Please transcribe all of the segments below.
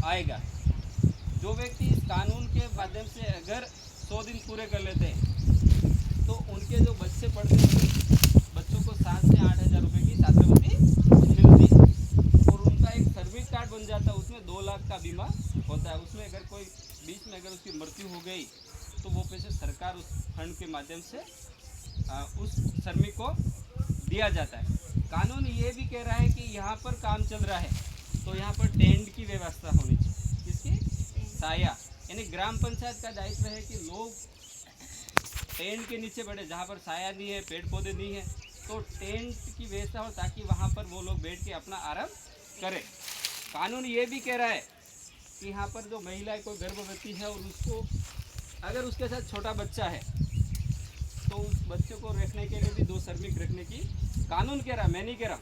आएगा। जो व्यक्ति इस कानून के माध्यम से अगर 100 दिन पूरे कर लेते हैं तो उनके जो बच्चे पढ़ते हैं बच्चों को 7 से 8 हज़ार रुपये की छात्रवृत्ति मिलती है और उनका एक सर्विस कार्ड बन जाता है। उसमें 2 लाख का बीमा होता है। उसमें अगर कोई बीच में अगर उसकी मृत्यु हो गई तो वो पैसे सरकार उस फंड के माध्यम से उस श्रमिक को दिया जाता है। कानून ये भी कह रहा है कि यहाँ पर काम चल रहा है तो यहाँ पर टेंट की व्यवस्था होनी चाहिए। किसकी? साया, यानी ग्राम पंचायत का दायित्व है कि लोग टेंट के नीचे बैठे, जहाँ पर साया नहीं है, पेड़ पौधे नहीं है, तो टेंट की व्यवस्था हो ताकि वहाँ पर वो लोग बैठ के अपना आराम करें। कानून ये भी कह रहा है कि यहाँ पर जो महिला कोई गर्भवती है और उसको अगर उसके साथ छोटा बच्चा है तो उस बच्चे को रखने के लिए भी 2 श्रमिक रखने की कानून कह रहा है। मैं नहीं कह रहा,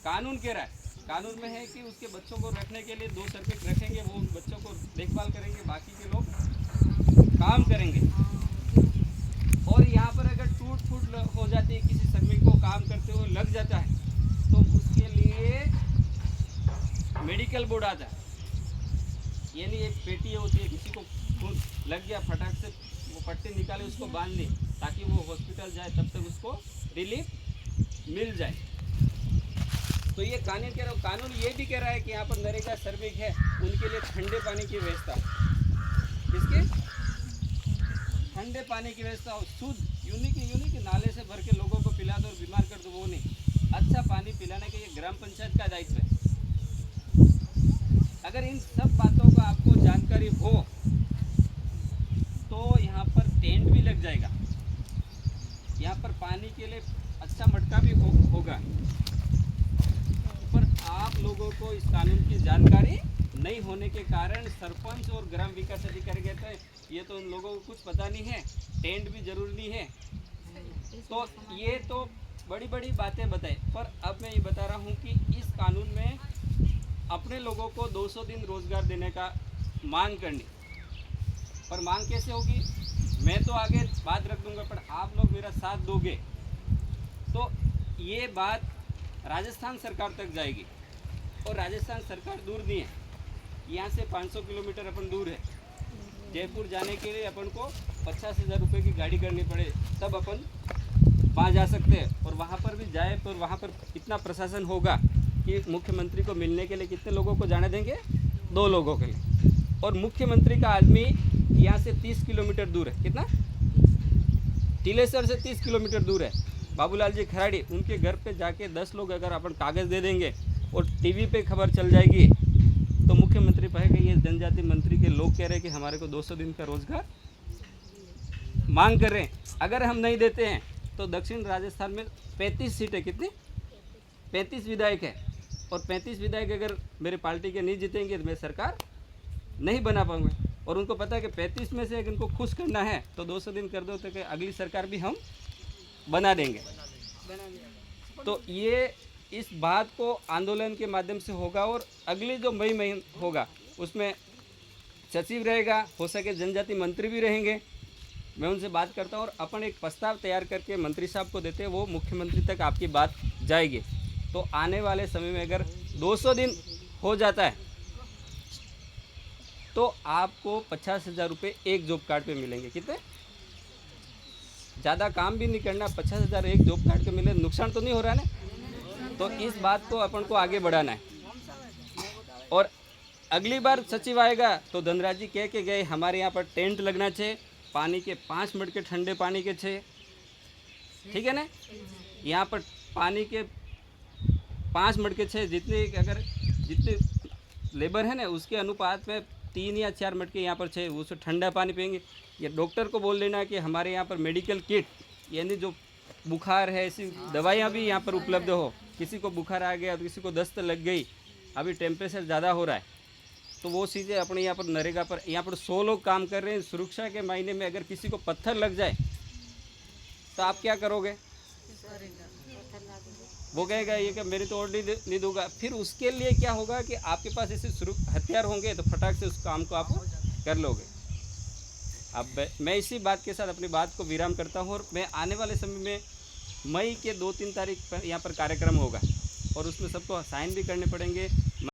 कानून कह रहा है। कानून में है कि उसके बच्चों को रखने के लिए 2 श्रमिक रखेंगे, वो बच्चों को देखभाल करेंगे, बाकी के लोग काम करेंगे। और यहाँ पर अगर टूट फूट हो जाती है, किसी श्रमिक को काम करते हुए लग जाता है तो उसके लिए मेडिकल बोर्ड आता है। यानी एक पेटी होती है, किसी को लग गया फटाक से वो पट्टी निकाले उसको बांध ली ताकि वो हॉस्पिटल जाए तब तक उसको रिलीफ मिल जाए। तो ये कानून कह रहा हूँ। कानून ये भी कह रहा है कि यहाँ पर नरेगा श्रमिक है उनके लिए ठंडे पानी की व्यवस्था, किसके? ठंडे पानी की व्यवस्था हो, शुद्ध यूनिक नाले से भर के लोगों को पिला दो और बीमार कर दो, वो नहीं। अच्छा पानी पिलाने के लिए ग्राम पंचायत का दायित्व है। अगर इन सब बातों का आपको जानकारी हो तो यहाँ पर टेंट भी लग जाएगा, यहाँ पर पानी के लिए अच्छा मटका भी होगा। पर आप लोगों को इस कानून की जानकारी नहीं होने के कारण सरपंच और ग्राम विकास अधिकारी कहते हैं ये तो उन लोगों को कुछ पता नहीं है, टेंट भी जरूरी नहीं है। तो ये तो बड़ी बड़ी बातें बताए, पर अब मैं ये बता रहा हूँ कि इस कानून में अपने लोगों को 200 दिन रोजगार देने का मांग करनी। पर मांग कैसे होगी मैं तो आगे बात रख दूंगा, पर आप लोग मेरा साथ दोगे तो ये बात राजस्थान सरकार तक जाएगी। और राजस्थान सरकार दूर नहीं है, यहाँ से 500 किलोमीटर अपन दूर है। जयपुर जाने के लिए अपन को 50,000 रुपये की गाड़ी करनी पड़े तब अपन वहाँ जा सकते हैं। और वहाँ पर भी जाए तो वहाँ पर इतना प्रशासन होगा कि मुख्यमंत्री को मिलने के लिए कितने लोगों को जाने देंगे? 2 लोगों के लिए। और मुख्यमंत्री का आदमी यहाँ से 30 किलोमीटर दूर है। कितना? टिलेसर से 30 किलोमीटर दूर है। बाबूलाल जी खराड़ी, उनके घर पे जाके 10 लोग अगर अपन कागज़ दे देंगे और टीवी पे खबर चल जाएगी तो मुख्यमंत्री कहेगा ये जनजाति मंत्री के लोग कह रहे हैं कि हमारे को 200 दिन का रोजगार मांग कर रहे हैं। अगर हम नहीं देते हैं तो दक्षिण राजस्थान में 35 सीटें, कितनी? 35 विधायक है और 35 विधायक अगर मेरे पार्टी के नहीं जीतेंगे तो मैं सरकार नहीं बना पाऊंगा। और उनको पता है कि 35 में से अगर इनको खुश करना है तो 200 दिन कर दो तो कि अगली सरकार भी हम बना देंगे। तो ये इस बात को आंदोलन के माध्यम से होगा और अगली जो मई महीना होगा उसमें सचिव रहेगा, हो सके जनजाति मंत्री भी रहेंगे। मैं उनसे बात करता हूँ और अपन एक प्रस्ताव तैयार करके मंत्री साहब को देते हैं, वो मुख्यमंत्री तक आपकी बात जाएगी। तो आने वाले समय में अगर 200 दिन हो जाता है तो आपको 50,000 रुपये एक जॉब कार्ड पे मिलेंगे। कितने? ज़्यादा काम भी नहीं करना, 50,000 एक जॉब कार्ड पे मिले, नुकसान तो नहीं हो रहा है ना। तो इस बात को अपन को आगे बढ़ाना है। और अगली बार सचिव आएगा तो धनराज जी कह के गए हमारे यहाँ पर टेंट लगना चाहिए, पानी के 5 मटके ठंडे पानी के चाहिए, ठीक है ना। यहाँ पर पानी के 5 मटके चाहिए, जितने लेबर है ना उसके अनुपात में 3 या 4 मटके यहाँ पर चाहिए, उससे ठंडा पानी पिएंगे। ये डॉक्टर को बोल देना कि हमारे यहाँ पर मेडिकल किट, यानी जो बुखार है ऐसी दवाइयाँ भी यहाँ पर उपलब्ध हो। किसी को बुखार आ गया तो किसी को दस्त लग गई, अभी टेम्परेचर ज़्यादा हो रहा है तो वो चीज़ें अपने यहाँ पर नरेगा पर यहाँ पर 100 लोग काम कर रहे हैं। सुरक्षा के महीने में अगर किसी को पत्थर लग जाए तो आप क्या करोगे? वो कहेगा ये कि मेरी तो और नहीं दूंगा। फिर उसके लिए क्या होगा कि आपके पास ऐसे हथियार होंगे तो फटाक से उस काम को आप कर लोगे। अब मैं इसी बात के साथ अपनी बात को विराम करता हूँ और मैं आने वाले समय में मई के 2-3 तारीख पर यहाँ पर कार्यक्रम होगा और उसमें सबको साइन भी करने पड़ेंगे।